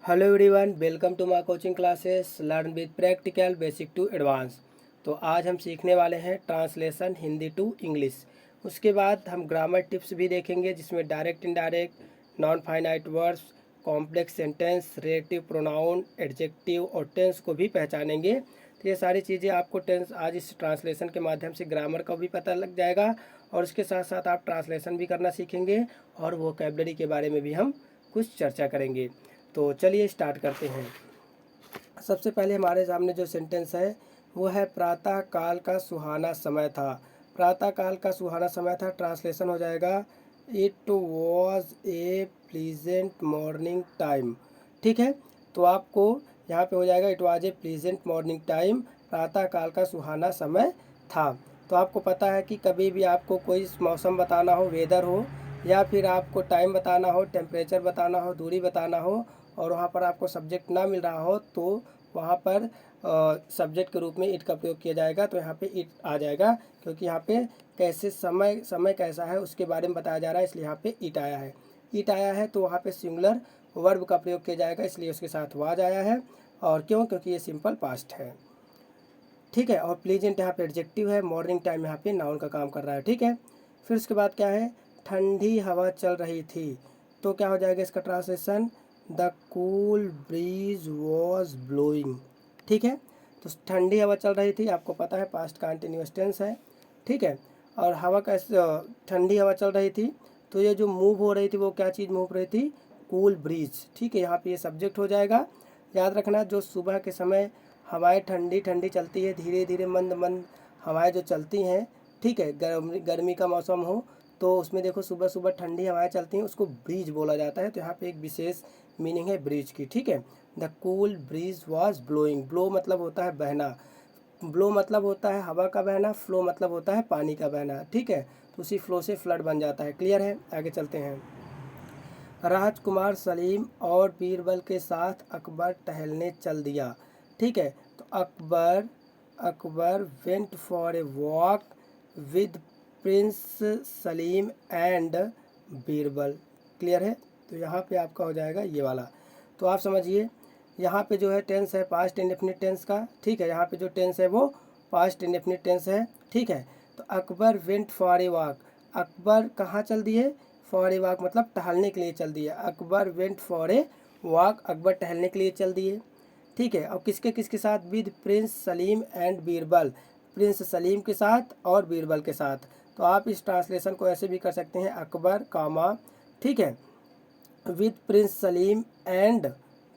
Hello everyone, welcome to my coaching classes learn with practical basic to advance. तो आज हम सीखने वाले हैं ट्रांसलेशन हिंदी टू इंग्लिश। उसके बाद हम ग्रामर टिप्स भी देखेंगे जिसमें direct indirect, non finite words, complex sentence, relative pronoun, adjective और टेंस को भी पहचानेंगे। तो ये सारी चीज़ें आपको टेंस आज इस ट्रांसलेशन के माध्यम से ग्रामर का भी पता लग जाएगा और उसके साथ साथ आप ट्रांसलेशन भी करना सीखेंगे और वोकैबुलरी के बारे में भी हम कुछ चर्चा करेंगे। तो चलिए स्टार्ट करते हैं। सबसे पहले हमारे सामने जो सेंटेंस है वो है प्रातः काल का सुहाना समय था। प्रातः काल का सुहाना समय था, ट्रांसलेशन हो जाएगा it was a pleasant morning time. ठीक है, तो आपको यहाँ पे हो जाएगा it was a pleasant morning time, प्रातः काल का सुहाना समय था। तो आपको पता है कि कभी भी आपको कोई मौसम बताना हो, वेदर हो, या फिर आपको टाइम बताना हो, टेम्परेचर बताना हो, दूरी बताना हो और वहाँ पर आपको सब्जेक्ट ना मिल रहा हो तो वहाँ पर सब्जेक्ट के रूप में इट का प्रयोग किया जाएगा। तो यहाँ पे इट आ जाएगा क्योंकि यहाँ पे कैसे समय कैसा है उसके बारे में बताया जा रहा है, इसलिए यहाँ पे इट आया है। इट आया है तो वहाँ पे सिंगुलर वर्ब का प्रयोग किया जाएगा, इसलिए उसके साथ वाज आया है। और क्यों? क्योंकि ये सिंपल पास्ट है। ठीक है, और प्लीजेंट यहाँ पे एडजेक्टिव है, मॉर्निंग टाइम यहाँ पे नाउन का काम कर रहा है। ठीक है, फिर उसके बाद क्या है, ठंडी हवा चल रही थी। तो क्या हो जाएगा इसका translation, the cool bridge was blowing. ठीक है, तो ठंडी हवा चल रही थी, आपको पता है पास्ट कंटिन्यूअस टेंस है। ठीक है, और हवा कैसे, ठंडी हवा चल रही थी तो ये जो मूव हो रही थी वो क्या चीज़ मूव रही थी, कूल ब्रीज। ठीक है, यहाँ पे ये सब्जेक्ट हो जाएगा। याद रखना जो सुबह के समय हवाएं ठंडी ठंडी चलती है, धीरे धीरे मंद मंद हवाएं जो चलती हैं। ठीक है, गर्मी का मौसम हो तो उसमें देखो सुबह सुबह ठंडी हवाएं चलती हैं, उसको ब्रीज बोला जाता है। तो यहाँ पे एक विशेष मीनिंग है ब्रीज की। ठीक है, the cool bridge was blowing. Blow मतलब होता है बहना, ब्लो मतलब होता है हवा का बहना, फ्लो मतलब होता है पानी का बहना। ठीक है, तो उसी फ्लो से फ्लड बन जाता है। क्लियर है, आगे चलते हैं। राजकुमार सलीम और बीरबल के साथ अकबर टहलने चल दिया। ठीक है, तो Akbar Akbar went for a walk with Prince Salim and Birbal. Clear है, तो यहाँ पे आपका हो जाएगा ये वाला। तो आप समझिए यहाँ पे जो है टेंस है पास्ट इंडेफिनिट टेंस का। ठीक है, यहाँ पे जो टेंस है वो पास्ट इंडेफिनिट टेंस है। ठीक है, तो Akbar went for a walk, Akbar कहाँ चल दिए, फॉर ए वॉक मतलब टहलने के लिए चल दिए। Akbar went for a walk, Akbar टहलने के लिए चल दिए। ठीक है, और किसके किसके साथ, with Prince Salim and Birbal, Prince Salim के साथ और बीरबल के साथ। तो आप इस ट्रांसलेशन को ऐसे भी कर सकते हैं, अकबर कामा, ठीक है, विद प्रिंस सलीम एंड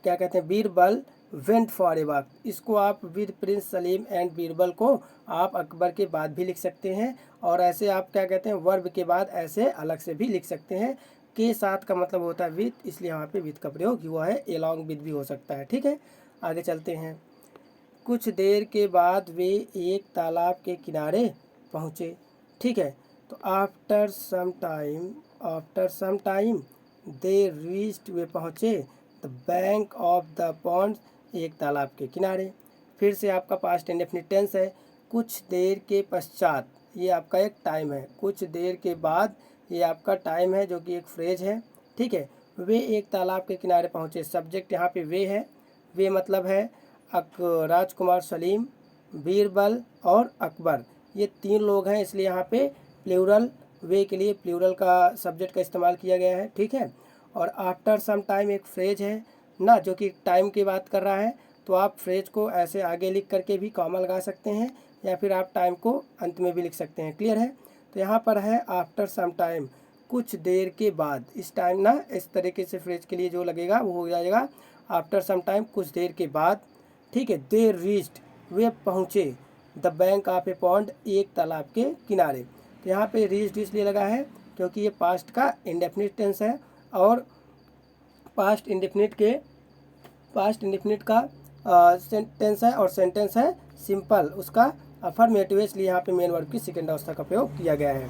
क्या कहते हैं Birbal went for a walk. इसको आप with Prince Salim and Birbal को आप अकबर के बाद भी लिख सकते हैं और ऐसे आप क्या कहते हैं वर्ब के बाद ऐसे अलग से भी लिख सकते हैं। के साथ का मतलब होता है विद, इसलिए यहाँ पे विद का प्रयोग हुआ है, एलॉन्ग विद भी हो सकता है। ठीक है, आगे चलते हैं। कुछ देर के बाद वे एक तालाब के किनारे पहुँचे। ठीक है, तो after some time they reached, वे पहुँचे the bank of the pond, एक तालाब के किनारे। फिर से आपका पास्ट इंडेफिनिट टेंस है। कुछ देर के पश्चात, ये आपका एक टाइम है। कुछ देर के बाद, ये आपका टाइम है जो कि एक फ्रेज है। ठीक है, वे एक तालाब के किनारे पहुँचे, सब्जेक्ट यहाँ पे वे है। वे मतलब है राजकुमार सलीम, बीरबल और अकबर, ये तीन लोग हैं, इसलिए यहाँ पे प्लूरल, वे के लिए प्लूरल का सब्जेक्ट का इस्तेमाल किया गया है। ठीक है, और आफ्टर सम टाइम एक फ्रेज है ना जो कि टाइम की बात कर रहा है, तो आप फ्रेज को ऐसे आगे लिख करके भी कॉमा लगा सकते हैं या फिर आप टाइम को अंत में भी लिख सकते हैं। क्लियर है, तो यहाँ पर है आफ्टर सम टाइम, कुछ देर के बाद। इस टाइम ना इस तरीके से फ्रेज के लिए जो लगेगा वो हो जाएगा आफ्टर सम टाइम, कुछ देर के बाद। ठीक है, दे रीच्ड, वे पहुँचे the bank of A pond, एक तालाब के किनारे। तो यहाँ पे रीच्ड इसलिए लगा है क्योंकि ये पास्ट का इंडेफिनिट टेंस है और पास्ट इंडेफिनिट का टेंस है और सेंटेंस है सिंपल, उसका अफर्मेटिव, इसलिए यहाँ पे मेन वर्ब की सेकेंड अवस्था का प्रयोग किया गया है।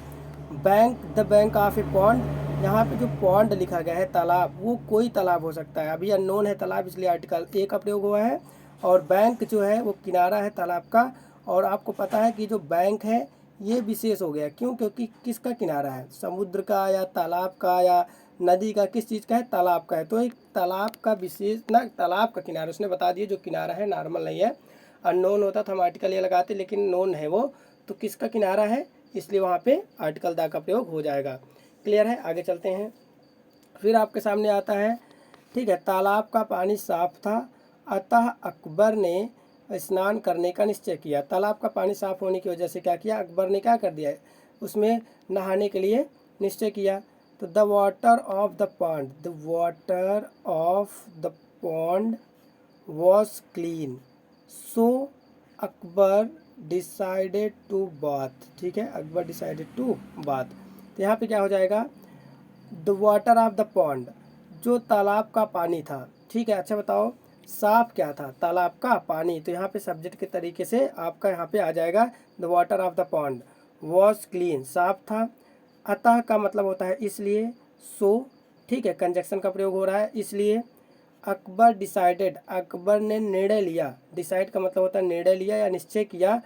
Bank, the bank of A pond, यहाँ पे जो पॉन्ड लिखा गया है तालाब, वो कोई तालाब हो सकता है, अभी अननोन है तालाब, इसलिए आर्टिकल ए का प्रयोग हुआ है। और बैंक जो है वो किनारा है तालाब का, और आपको पता है कि जो बैंक है ये विशेष हो गया, क्यों? क्योंकि किसका किनारा है, समुद्र का या तालाब का या नदी का, किस चीज़ का है, तालाब का है। तो एक तालाब का विशेष ना, तालाब का किनारा उसने बता दिया, जो किनारा है नॉर्मल नहीं है। अननोन होता तो हम आर्टिकल ये लगाते, लेकिन नोन है वो, तो किसका किनारा है, इसलिए वहाँ पे आर्टिकल द का प्रयोग हो जाएगा। क्लियर है, आगे चलते हैं। फिर आपके सामने आता है, ठीक है, तालाब का पानी साफ था, अतः अकबर ने स्नान करने का निश्चय किया। तालाब का पानी साफ होने की वजह से क्या किया, अकबर ने क्या कर दिया है, उसमें नहाने के लिए निश्चय किया। तो the water of the pond, the water of the pond was clean, so Akbar decided to bath. ठीक है, अकबर डिसाइडेड टू बाथ। तो यहाँ पे क्या हो जाएगा, the water of the pond, जो तालाब का पानी था। ठीक है, अच्छा बताओ साफ क्या था, तालाब का पानी। तो यहाँ पे सब्जेक्ट के तरीके से आपका यहाँ पे आ जाएगा the water of the pond was clean, साफ था। अतः का मतलब होता है इसलिए, सो, ठीक है, कंजक्शन का प्रयोग हो रहा है, इसलिए। अकबर डिसाइडेड, अकबर ने निर्णय लिया, डिसाइड का मतलब होता है निर्णय लिया या निश्चय किया,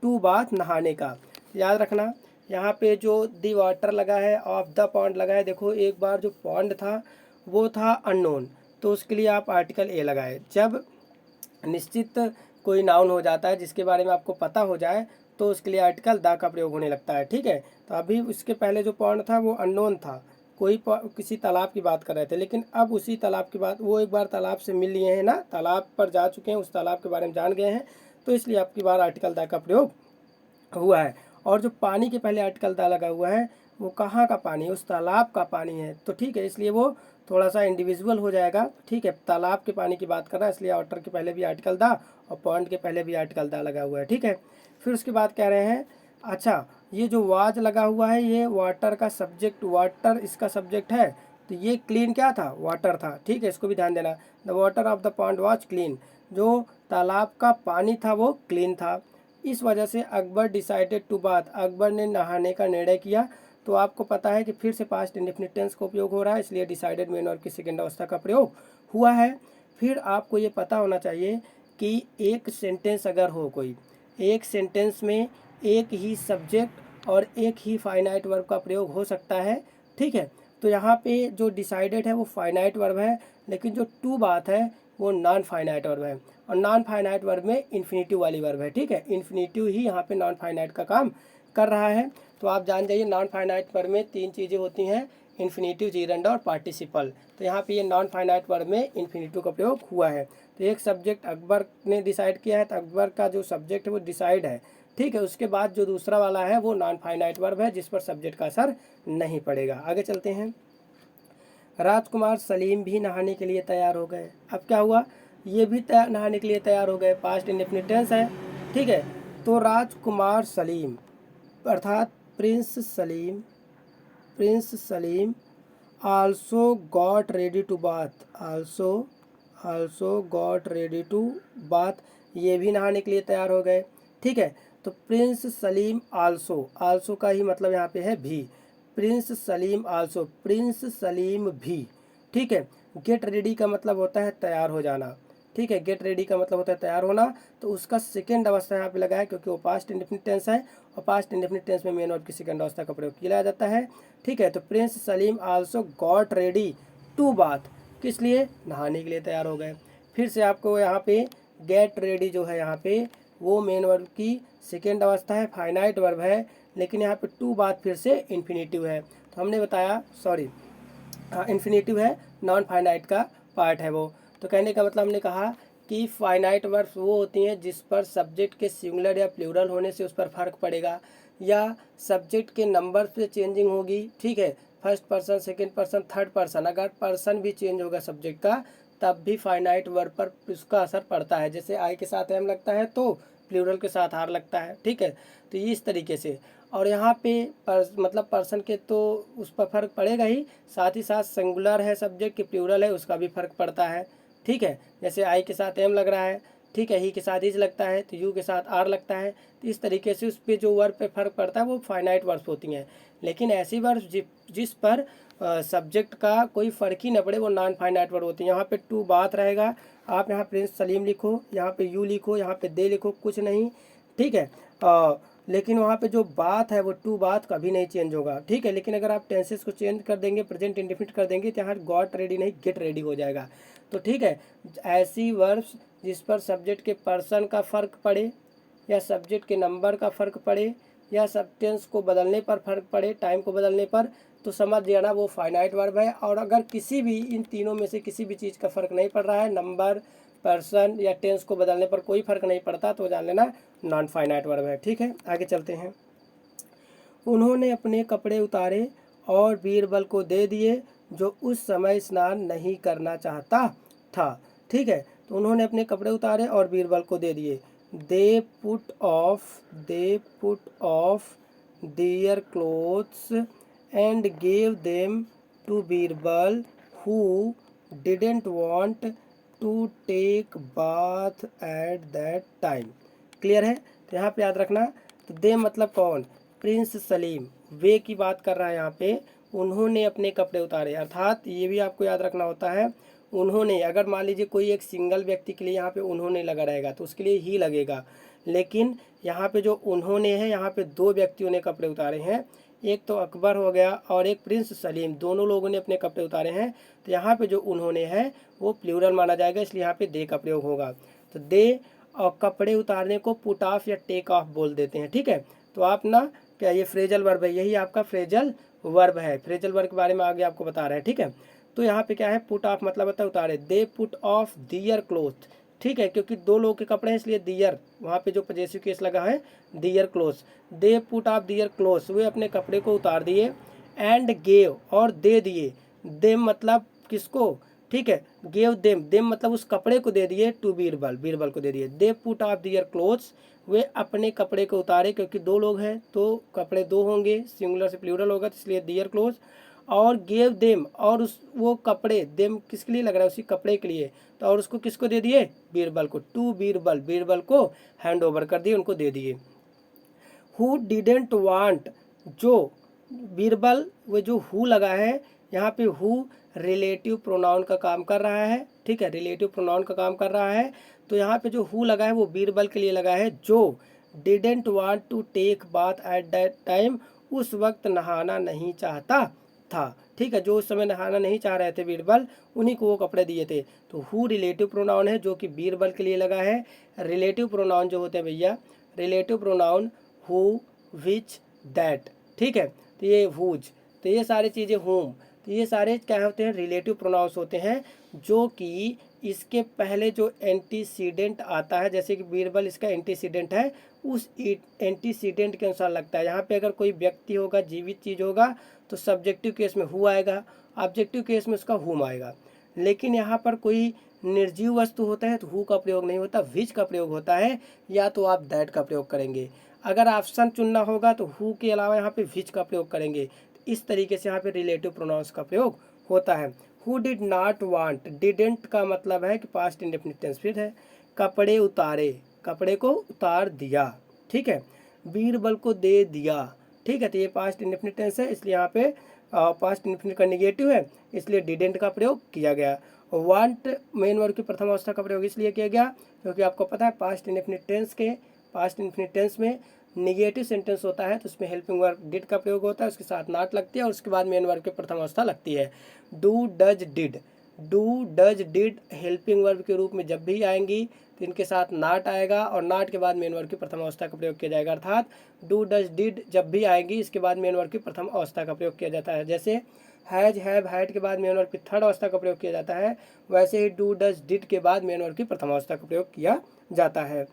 टू बाथ, नहाने का। याद रखना यहाँ पे जो दी वाटर लगा है, ऑफ द पॉन्ड लगा है, देखो एक बार जो पॉन्ड था वो था अननोन, तो उसके लिए आप आर्टिकल ए लगाए। जब निश्चित कोई नाउन हो जाता है जिसके बारे में आपको पता हो जाए, तो उसके लिए आर्टिकल द का प्रयोग होने लगता है। ठीक है, तो अभी उसके पहले जो पॉन्ड था वो अननोन था, किसी तालाब की बात कर रहे थे, लेकिन अब उसी तालाब की बात, वो एक बार तालाब से मिल लिए हैं ना, तालाब पर जा चुके हैं, उस तालाब के बारे में जान गए हैं, तो इसलिए आपकी बार आर्टिकल द का प्रयोग हुआ है। और जो पानी के पहले आर्टिकल द लगा हुआ है वो कहाँ का पानी, उस तालाब का पानी है, तो ठीक है, इसलिए वो थोड़ा सा इंडिविजुअल हो जाएगा। ठीक है, तालाब के पानी की बात कर रहा है, इसलिए वाटर के पहले भी आर्टिकल द और पॉन्ड के पहले भी आर्टिकल द लगा हुआ है। ठीक है, फिर उसके बाद कह रहे हैं, अच्छा ये जो वाज लगा हुआ है ये वाटर का सब्जेक्ट, वाटर इसका सब्जेक्ट है, तो ये क्लीन क्या था, वाटर था। ठीक है, इसको भी ध्यान देना, the water of the pond was clean, जो तालाब का पानी था वो क्लीन था। इस वजह से Akbar decided to bath, Akbar ने नहाने का निर्णय किया। तो आपको पता है कि फिर से पास्ट इंडेफिनिट टेंस का उपयोग हो रहा है, इसलिए डिसाइडेड मेन वर्ब की सेकेंड अवस्था का प्रयोग हुआ है। फिर आपको ये पता होना चाहिए कि एक सेंटेंस अगर हो कोई, एक सेंटेंस में एक ही सब्जेक्ट और एक ही फाइनाइट वर्ब का प्रयोग हो सकता है। ठीक है, तो यहाँ पे जो डिसाइडेड है वो फाइनाइट वर्ब है, लेकिन जो टू बात है वो नॉन फाइनाइट वर्ब है, और नॉन फाइनाइट वर्ब में इन्फिनेटिव वाली वर्ब है। ठीक है, इन्फिनेटिव ही यहाँ पे नॉन फाइनाइट का काम कर रहा है। तो आप जान जाइए नॉन फाइनाइट वर्ब में तीन चीज़ें होती हैं, इन्फिनेटिव, जीरंड और पार्टिसिपल। तो यहाँ पे ये नॉन फाइनाइट वर्ब में इन्फिनेटिव का प्रयोग हुआ है। तो एक सब्जेक्ट अकबर ने डिसाइड किया है, तो अकबर का जो सब्जेक्ट है वो डिसाइड है। ठीक है, उसके बाद जो दूसरा वाला है वो नॉन फाइनाइट वर्ब है, जिस पर सब्जेक्ट का असर नहीं पड़ेगा। आगे चलते हैं। राजकुमार सलीम भी नहाने के लिए तैयार हो गए। अब क्या हुआ, ये भी नहाने के लिए तैयार हो गए, पास्ट इंडेफिनिट टेंस है। ठीक है, तो राजकुमार सलीम अर्थात prince Salim also got ready to bath, also got ready to bath, ये भी नहाने के लिए तैयार हो गए। ठीक है, तो प्रिंस सलीम आल्सो का ही मतलब यहाँ पे है भी, Prince Salim also, Prince Salim भी। ठीक है, गेट रेडी का मतलब होता है तैयार हो जाना। ठीक है, गेट रेडी का मतलब होता है तैयार होना, तो उसका सेकेंड अवस्था यहाँ पे लगा है, क्योंकि वो पास्ट इंडेफिनिट टेंस है, और पास्ट इंडेफिनिट टेंस में मेन वर्ब की सेकेंड अवस्था का प्रयोग किया जाता है। ठीक है, तो prince Salim also got ready to bath, किस लिए, नहाने के लिए तैयार हो गए। फिर से आपको यहाँ पे गेट रेडी जो है यहाँ पे वो मेन वर्ब की सेकेंड अवस्था है, फाइनाइट वर्ब है, लेकिन यहाँ पे टू बाथ फिर से इन्फिनेटिव है। तो हमने बताया, सॉरी इन्फिनेटिव है, नॉन फाइनाइट का पार्ट है वो। तो कहने का मतलब हमने कहा कि फाइनाइट वर्ब्स वो होती हैं जिस पर सब्जेक्ट के सिंगुलर या प्लूरल होने से उस पर फर्क पड़ेगा, या सब्जेक्ट के नंबर से चेंजिंग होगी। ठीक है, first person, second person, third person, अगर पर्सन भी चेंज होगा सब्जेक्ट का तब भी फाइनाइट वर्ब पर उसका असर पड़ता है। जैसे आई के साथ एम लगता है तो प्लूरल के साथ आर लगता है। ठीक है, तो ये इस तरीके से, और यहाँ पे मतलब पर्सन के तो उस पर फर्क पड़ेगा ही, साथ ही साथ सिंगुलर है सब्जेक्ट के प्लूरल है उसका भी फर्क पड़ता है। ठीक है, जैसे आई के साथ एम लग रहा है, ठीक है, ही के साथ इज लगता है, तो यू के साथ आर लगता है, तो इस तरीके से उस पर जो वर्ब पे फर्क पड़ता है वो फाइनाइट वर्ब्स होती हैं। लेकिन ऐसी वर्ब्स जिस पर सब्जेक्ट का कोई फ़र्क ही न पड़े वो नॉन फाइनाइट वर्ब होती हैं। यहाँ पे टू बात रहेगा, आप यहाँ प्रिंस सलीम लिखो, यहाँ पे यू लिखो, यहाँ पे दे लिखो, कुछ नहीं। ठीक है, लेकिन वहाँ पे जो बात है वो टू बात कभी नहीं चेंज होगा, ठीक है। लेकिन अगर आप टेंसेस को चेंज कर देंगे, प्रेजेंट इंडेफिनिट कर देंगे, तो यहाँ गॉट रेडी नहीं गेट रेडी हो जाएगा। तो ठीक है, ऐसी वर्ब्स जिस पर सब्जेक्ट के पर्सन का फ़र्क पड़े, या सब्जेक्ट के नंबर का फ़र्क पड़े, या सब टेंस को बदलने पर फ़र्क पड़े, टाइम को बदलने पर, तो समझ जाना वो फाइनाइट वर्ब है। और अगर किसी भी इन तीनों में से किसी भी चीज़ का फ़र्क नहीं पड़ रहा है, नंबर, पर्सन या टेंस को बदलने पर कोई फ़र्क नहीं पड़ता, तो जान लेना नॉन फाइनाइट वर्ब है, ठीक है। आगे चलते हैं। उन्होंने अपने कपड़े उतारे और बीरबल को दे दिए, जो उस समय स्नान नहीं करना चाहता था, ठीक है। तो उन्होंने अपने कपड़े उतारे और बीरबल को दे दिए। They put off their clothes and gave them to Birbal who didn't want to take bath at that time. Clear है। तो यहाँ पे याद रखना, तो दे मतलब कौन, प्रिंस सलीम, वे की बात कर रहा है यहाँ पे। उन्होंने अपने कपड़े उतारे, अर्थात ये भी आपको याद रखना होता है, उन्होंने, अगर मान लीजिए कोई एक सिंगल व्यक्ति के लिए यहाँ पे उन्होंने लगा रहेगा तो उसके लिए ही लगेगा। लेकिन यहाँ पे जो उन्होंने है, यहाँ पे दो व्यक्तियों ने कपड़े उतारे हैं, एक तो अकबर हो गया और एक प्रिंस सलीम, दोनों लोगों ने अपने कपड़े उतारे हैं। तो यहाँ पे जो उन्होंने है वो प्लूरल माना जाएगा, इसलिए यहाँ पे दे का प्रयोग होगा। तो दे और कपड़े उतारने को पुट ऑफ या टेक ऑफ बोल देते हैं, ठीक है। तो आप ना, क्या ये फ्रेजल वर्ब है, यही आपका फ्रेजल वर्ब है। फ्रेजल वर्ब के बारे में आगे आपको बता रहे हैं, ठीक है। तो यहाँ पे क्या है, पुट ऑफ मतलब होता है उतारे। They put off their cloth, ठीक है, क्योंकि दो लोगों के कपड़े हैं इसलिए दियर, वहाँ पे जो पजेसिव केस लगा है their cloth. They put off their cloth, वे अपने कपड़े को उतार दिए। एंड गेव और दे दिए, देम मतलब किसको, ठीक है, गेव देम, देम मतलब उस कपड़े को दे दिए, टू बीरबल, बीरबल को दे दिए। They put off their clothes, वे अपने कपड़े को उतारे, क्योंकि दो लोग हैं तो कपड़े दो होंगे, सिंगुलर से प्लूरल होगा, तो इसलिए दियर क्लोथ्स। और गेव देम, और उस वो कपड़े, देम किसके लिए लग रहा है, उसी कपड़े के लिए, तो और उसको किसको दे दिए, बीरबल को, टू बीरबल, बीरबल को हैंड ओवर कर दिए, उनको दे दिए। हु डिडेंट वांट, जो बीरबल, वो जो हु लगा है यहाँ पे, हु रिलेटिव प्रोनाउन का काम कर रहा है, ठीक है, रिलेटिव प्रोनाउन का काम कर रहा है। तो यहाँ पे जो हु लगा है वो बीरबल के लिए लगा है, जो didn't want to take bath at that time, उस वक्त नहाना नहीं चाहता था, ठीक है, जो उस समय नहाना नहीं चाह रहे थे बीरबल, उन्हीं को वो कपड़े दिए थे। तो हु रिलेटिव प्रोनाउन है जो कि बीरबल के लिए लगा है। रिलेटिव प्रोनाउन जो होते हैं भैया, relative pronoun who, which, that, ठीक है, तो ये हुज, तो ये सारी चीज़ें होम, तो ये सारे क्या होते हैं, रिलेटिव प्रोनाउंस होते हैं, जो कि इसके पहले जो एंटीसीडेंट आता है, जैसे कि बीरबल इसका एंटीसीडेंट है, उस एंटीसीडेंट के अनुसार लगता है। यहाँ पे अगर कोई व्यक्ति होगा, जीवित चीज़ होगा, तो सब्जेक्टिव केस में हु आएगा, ऑब्जेक्टिव केस में उसका हुम आएगा। लेकिन यहाँ पर कोई निर्जीव वस्तु होता है तो हु का प्रयोग नहीं होता, विच का प्रयोग होता है, या तो आप दैट का प्रयोग करेंगे। अगर ऑप्शन चुनना होगा तो हु के अलावा यहाँ पे विच का प्रयोग करेंगे। इस तरीके से यहाँ पे रिलेटिव प्रोनाउंस का प्रयोग होता है। Who did not want, didn't का मतलब है कि पास्ट इंडेफिनिट टेंस फिर है, कपड़े उतारे, कपड़े को उतार दिया, ठीक है, बीरबल को दे दिया, ठीक है, तो ये पास्ट इंडेफिनिट टेंस है, इसलिए यहाँ पे पास्ट इंडेफिनिट का नेगेटिव है, इसलिए डिडेंट का प्रयोग किया गया। वांट मेन वर्ब की प्रथम अवस्था का प्रयोग इसलिए किया गया क्योंकि आपको पता है पास्ट इंडेफिनिट टेंस के, पास्ट इंडेफिनिट टेंस में निगेटिव सेंटेंस होता है तो उसमें हेल्पिंग वर्ब डिड का प्रयोग होता है, उसके साथ नॉट लगती है और उसके बाद मेन वर्ब की प्रथम अवस्था लगती है। Do, does, did, do, does, did helping verb के रूप में जब भी आएंगी तो इनके साथ नॉट आएगा और नॉट के बाद मेन वर्ब की प्रथम अवस्था का प्रयोग किया जाएगा। अर्थात डू, डज, डिड जब भी आएंगी इसके बाद मेन वर्ब की प्रथम अवस्था का प्रयोग किया जाता है। जैसे हैज, हैव, हैड के बाद मेन वर्ब की थर्ड अवस्था का प्रयोग किया जाता है, वैसे ही डू, डज, डिड के बाद मेन वर्ब की प्रथम अवस्था का प्रयोग किया जाता है।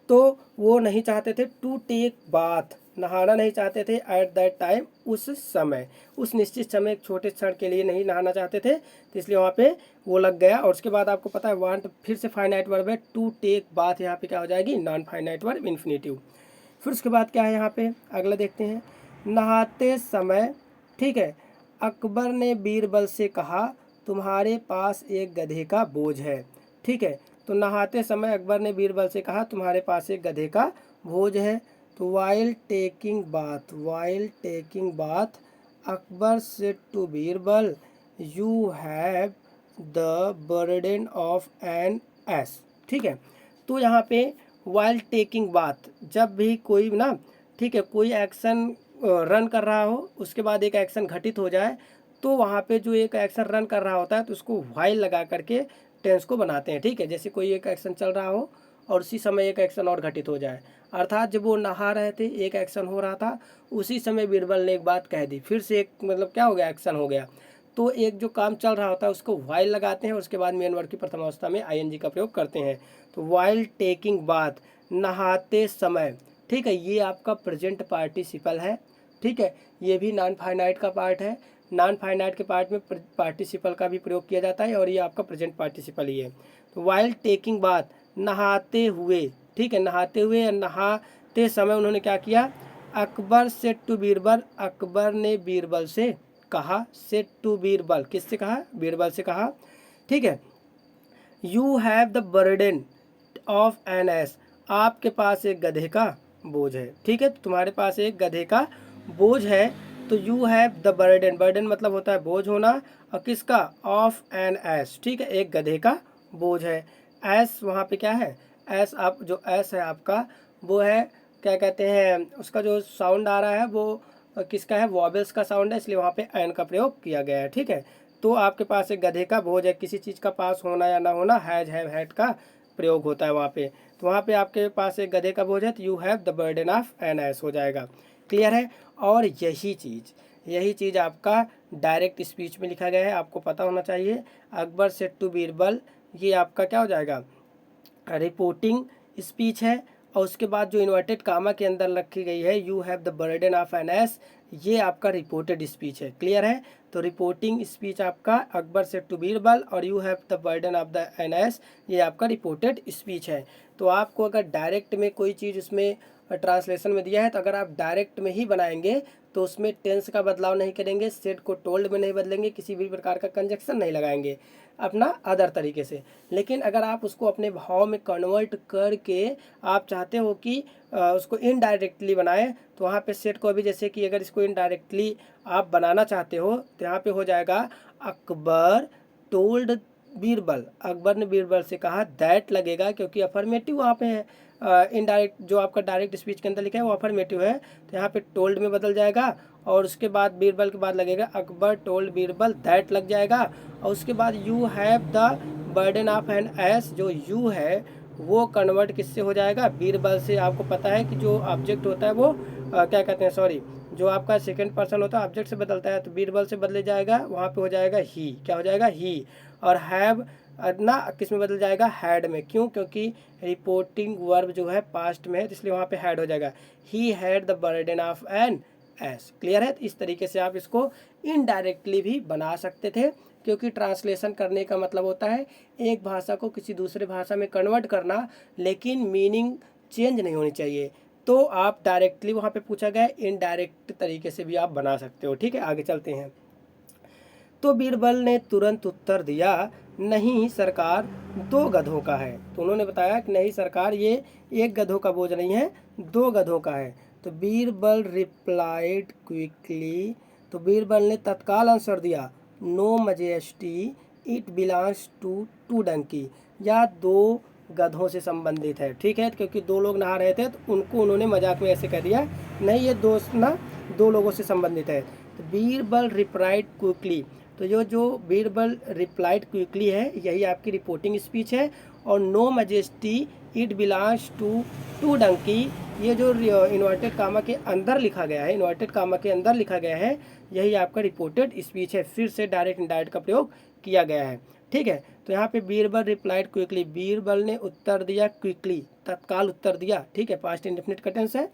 तो वो नहीं चाहते थे टू टेक बाथ, नहाना नहीं चाहते थे एट दैट टाइम, उस समय, उस निश्चित समय, एक छोटे क्षण के लिए नहीं नहाना चाहते थे, तो इसलिए वहाँ पे वो लग गया। और उसके बाद आपको पता है वांट फिर से फाइनाइट वर्ब है, टू टेक बाथ यहाँ पे क्या हो जाएगी, नॉन फाइनाइट वर्ब इन्फिनेटिव। फिर उसके बाद क्या है यहाँ पे, अगला देखते हैं, नहाते समय, ठीक है, अकबर ने बीरबल से कहा तुम्हारे पास एक गधे का बोझ है, ठीक है, तो नहाते समय अकबर ने बीरबल से कहा तुम्हारे पास एक गधे का बोझ है। तो while taking bath, while taking bath Akbar said to Birbal you have the burden of an ass, ठीक है, तो यहाँ पे वाइल टेकिंग बाथ, जब भी कोई ना, ठीक है, कोई एक्शन रन कर रहा हो, उसके बाद एक एक्शन घटित हो जाए, तो वहाँ पे जो एक एक्शन रन कर रहा होता है तो उसको वाइल लगा करके टेंस को बनाते हैं। ठीक है, जैसे कोई एक एक्शन चल रहा हो और उसी समय एक एक्शन और घटित हो जाए, अर्थात जब वो नहा रहे थे एक एक्शन हो रहा था, उसी समय बीरबल ने एक बात कह दी, फिर से एक मतलब क्या हो गया, एक्शन हो गया। तो एक जो काम चल रहा होता है उसको वाइल लगाते हैं और उसके बाद मेन वर्ब की प्रथम अवस्था में आईएनजी का प्रयोग करते हैं। तो वाइल टेकिंग बाथ, नहाते समय, ठीक है, ये आपका प्रेजेंट पार्टिसिपल है। ठीक है, ये भी नॉन फाइनाइट का पार्ट है। नॉन फाइनाइट के पार्ट में पार्टिसिपल का भी प्रयोग किया जाता है और ये आपका प्रेजेंट पार्टिसिपल ही है। तो वाइल टेकिंग बाथ, नहाते हुए, ठीक है, नहाते हुए या नहाते समय उन्होंने क्या किया, अकबर सेड टू बीरबल, अकबर ने बीरबल से कहा, सेड टू बीरबल, किससे कहा, बीरबल से कहा। ठीक है, you have the burden of an ass, आपके पास एक गधे का बोझ है। ठीक है, तुम्हारे पास एक गधे का बोझ है। तो you have the burden, burden मतलब होता है बोझ होना, और किसका, ऑफ एन एस, ठीक है, एक गधे का बोझ है। एस वहाँ पे क्या है, एस, आप जो एस है आपका वो है, क्या कहते हैं, उसका जो साउंड आ रहा है वो किसका है, वॉबल्स का साउंड है, इसलिए वहाँ पे एन का प्रयोग किया गया है। ठीक है, तो आपके पास एक गधे का बोझ है, किसी चीज़ का पास होना या ना होना, हैज हैव हैड का प्रयोग होता है वहाँ पे। तो वहाँ पे आपके पास एक गधे का बोझ है तो you have the burden of an ass हो जाएगा। क्लियर है। और यही चीज़ आपका डायरेक्ट स्पीच में लिखा गया है, आपको पता होना चाहिए। अकबर सेड टू बीरबल, ये आपका क्या हो जाएगा, रिपोर्टिंग स्पीच है। और उसके बाद जो इन्वर्टेड कामा के अंदर रखी गई है you have the burden of an ass, ये आपका रिपोर्टेड स्पीच है। क्लियर है। तो रिपोर्टिंग स्पीच आपका अकबर सेड टू बीरबल और you have the burden of the an ass, ये आपका रिपोर्टेड स्पीच है। तो आपको अगर डायरेक्ट में कोई चीज़ उसमें ट्रांसलेशन में दिया है तो अगर आप डायरेक्ट में ही बनाएंगे तो उसमें टेंस का बदलाव नहीं करेंगे, सेड को टोल्ड में नहीं बदलेंगे, किसी भी प्रकार का कंजक्शन नहीं लगाएंगे अपना अदर तरीके से। लेकिन अगर आप उसको अपने भाव में कन्वर्ट करके आप चाहते हो कि उसको इनडायरेक्टली बनाएं, तो वहाँ पे सेट को अभी, जैसे कि अगर इसको इनडायरेक्टली आप बनाना चाहते हो तो यहाँ पे हो जाएगा अकबर टोल्ड बीरबल, अकबर ने बीरबल से कहा, दैट लगेगा क्योंकि अफर्मेटिव वहाँ पे है। इनडायरेक्ट जो आपका डायरेक्ट स्पीच के अंदर लिखा है वो अफर्मेटिव है, तो यहाँ पे टोल्ड में बदल जाएगा और उसके बाद बीरबल के बाद लगेगा अकबर टोल्ड बीरबल, दैट लग जाएगा। और उसके बाद you have the burden of an ass, जो यू है वो कन्वर्ट किससे हो जाएगा, बीरबल से। आपको पता है कि जो ऑब्जेक्ट होता है वो क्या कहते हैं, सॉरी, जो आपका सेकंड पर्सन होता है ऑब्जेक्ट से बदलता है, तो बीरबल से बदले जाएगा, वहाँ पे हो जाएगा ही, क्या हो जाएगा, ही। और हैव ना किस में बदल जाएगा, हैड में। क्यों, क्योंकि रिपोर्टिंग वर्ब जो है पास्ट में है तो इसलिए वहाँ पे हैड हो जाएगा, he had the burden of an ass. Clear है। तो इस तरीके से आप इसको इनडायरेक्टली भी बना सकते थे, क्योंकि ट्रांसलेशन करने का मतलब होता है एक भाषा को किसी दूसरे भाषा में कन्वर्ट करना, लेकिन मीनिंग चेंज नहीं होनी चाहिए। तो आप डायरेक्टली वहाँ पे पूछा गया, इनडायरेक्ट तरीके से भी आप बना सकते हो। ठीक है, आगे चलते हैं। तो बीरबल ने तुरंत उत्तर दिया, नहीं सरकार, 2 गधों का है। तो उन्होंने बताया कि नहीं सरकार, ये 1 गधों का बोझ नहीं है, 2 गधों का है। तो बीरबल रिप्लाइड क्विकली, तो बीरबल ने तत्काल आंसर दिया, no majesty, it belongs to 2 donkey, या 2 गधों से संबंधित है। ठीक है, क्योंकि 2 लोग नहा रहे थे तो उनको उन्होंने मजाक में ऐसे कह दिया, नहीं ये दोस्त ना 2 लोगों से संबंधित है। तो बीरबल रिप्लाइड क्विकली, तो जो बीरबल रिप्लाइड क्विकली है यही आपकी रिपोर्टिंग स्पीच है। और no majesty, it belongs to 2 donkey, ये जो इन्वर्टेड कामा के अंदर लिखा गया है, इन्वर्टेड कामा के अंदर लिखा गया है, यही आपका रिपोर्टेड स्पीच है। फिर से डायरेक्ट इनडायरेक्ट का प्रयोग किया गया है। ठीक है, तो यहाँ पे बीरबल रिप्लाइड क्विकली, बीरबल ने उत्तर दिया क्विकली, तत्काल उत्तर दिया। ठीक है, पास्ट इंडेफिनिट का टेंस है।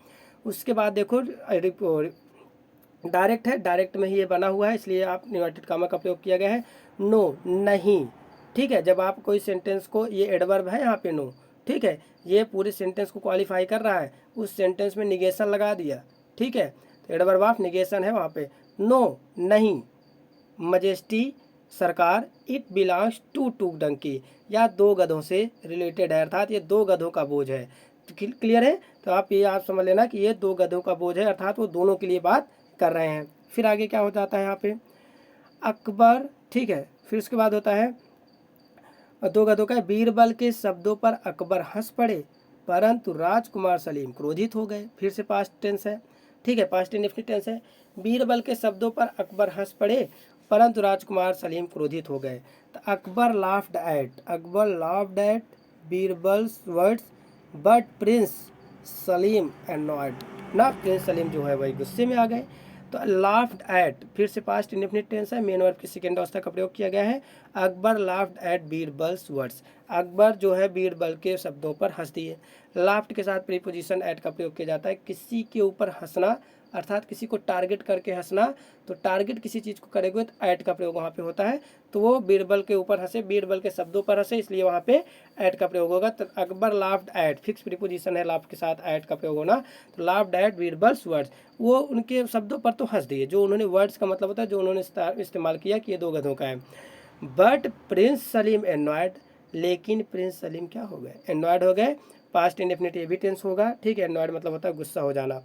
उसके बाद देखो डायरेक्ट है, डायरेक्ट में ही ये बना हुआ है, इसलिए आप इन्वर्टेड कामा का प्रयोग किया गया है। नो, नहीं। ठीक है, जब आप कोई सेंटेंस को, ये एडवर्ब है यहाँ पे नो, ठीक है, ये पूरे सेंटेंस को क्वालिफाई कर रहा है, उस सेंटेंस में निगेशन लगा दिया। ठीक है, तो एडवर्ब ऑफ निगेशन है वहाँ पे। नो, नहीं, मजेस्टी, सरकार, इट बिलोंग्स टू 2 डंकी, या 2 गधों से रिलेटेड है, अर्थात ये 2 गधों का बोझ है। तो क्लियर है। तो आप समझ लेना कि ये 2 गधों का बोझ है, अर्थात वो दोनों के लिए बात कर रहे हैं। फिर आगे क्या हो जाता है यहाँ पे, अकबर, ठीक है, फिर उसके बाद होता है 2 गधों का, बीरबल के शब्दों पर अकबर हंस पड़े। परंतु राजकुमार सलीम क्रोधित हो गए। फिर से पास्ट टेंस है, ठीक है, पास्ट इंडेफिनिट टेंस है। बीरबल के शब्दों पर अकबर हंस पड़े, परंतु राजकुमार सलीम क्रोधित हो गए। तो Akbar laughed eight Birbal's words but Prince Salim annoyed, ना प्रिंस सलीम जो है वही गुस्से में आ गए। तो लाफ्ड एट फिर से पास्ट इंडेफिनिट टेंस है, मेन वर्ब की सेकेंड अवस्था का प्रयोग किया गया है। Akbar laughed eight Birbal's words, Akbar जो है बीरबल के शब्दों पर हंस दिए। लाफ्ड के साथ प्रीपोजिशन एट का प्रयोग किया जाता है, किसी के ऊपर हंसना अर्थात किसी को टारगेट करके हंसना। तो टारगेट किसी चीज़ को करेंगे तो ऐट का प्रयोग वहाँ पे होता है। तो वो बीरबल के ऊपर हंसे, बीरबल के शब्दों पर हंसे, इसलिए वहाँ पे ऐट का प्रयोग होगा। तो Akbar laughed eight, fix preposition है लाफ्ड के साथ ऐट का प्रयोग होना। तो लाफ्ड एट बीरबल्स वर्ड्स, वो उनके शब्दों पर तो हंस दिए। जो उन्होंने वर्ड्स का मतलब होता है जो उन्होंने इस्तेमाल किया कि ये दो गधों का है। बट प्रिंस सलीम एनॉयड, लेकिन प्रिंस सलीम क्या हो गए, एनॉयड हो गए। पास्ट इंडेफिनिट ये भी टेंस होगा, ठीक है। एनॉयड मतलब होता है गुस्सा हो जाना।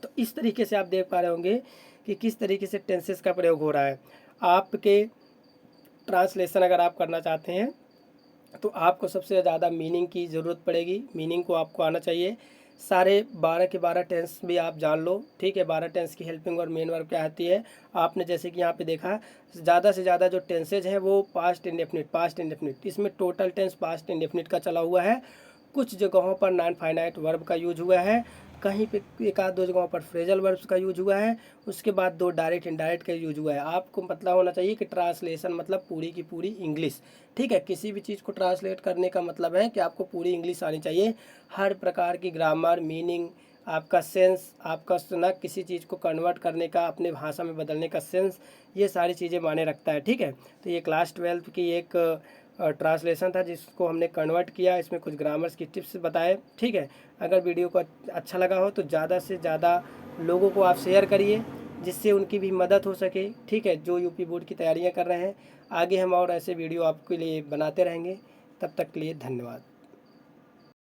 तो इस तरीके से आप देख पा रहे होंगे कि किस तरीके से टेंसेस का प्रयोग हो रहा है। आपके ट्रांसलेशन अगर आप करना चाहते हैं तो आपको सबसे ज़्यादा मीनिंग की ज़रूरत पड़ेगी, मीनिंग को आपको आना चाहिए। सारे 12 के 12 टेंस भी आप जान लो, ठीक है। 12 टेंस की हेल्पिंग और मेन वर्ब क्या आती है आपने जैसे कि यहाँ पे देखा, ज़्यादा से ज़्यादा जो टेंसेज हैं वो पास्ट इंडेफिनिट, इसमें टोटल टेंस पास्ट इंडेफिनिट का चला हुआ है। कुछ जगहों पर नॉन फाइनाइट वर्ब का यूज हुआ है, कहीं पे एक आध दो जगहों पर फ्रेजल वर्ब्स का यूज हुआ है, उसके बाद दो डायरेक्ट इनडायरेक्ट का यूज हुआ है। आपको पता होना चाहिए कि ट्रांसलेशन मतलब पूरी की पूरी इंग्लिश, ठीक है। किसी भी चीज़ को ट्रांसलेट करने का मतलब है कि आपको पूरी इंग्लिश आनी चाहिए। हर प्रकार की ग्रामर, मीनिंग, आपका सेंस, आपका ना किसी चीज़ को कन्वर्ट करने का, अपने भाषा में बदलने का सेंस, ये सारी चीज़ें माने रखता है, ठीक है। तो ये क्लास 12 की एक ट्रांसलेशन था जिसको हमने कन्वर्ट किया, इसमें कुछ ग्रामर्स की टिप्स बताए, ठीक है। अगर वीडियो को अच्छा लगा हो तो ज़्यादा से ज़्यादा लोगों को आप शेयर करिए जिससे उनकी भी मदद हो सके, ठीक है, जो यूपी बोर्ड की तैयारियां कर रहे हैं। आगे हम और ऐसे वीडियो आपके लिए बनाते रहेंगे। तब तक के लिए धन्यवाद।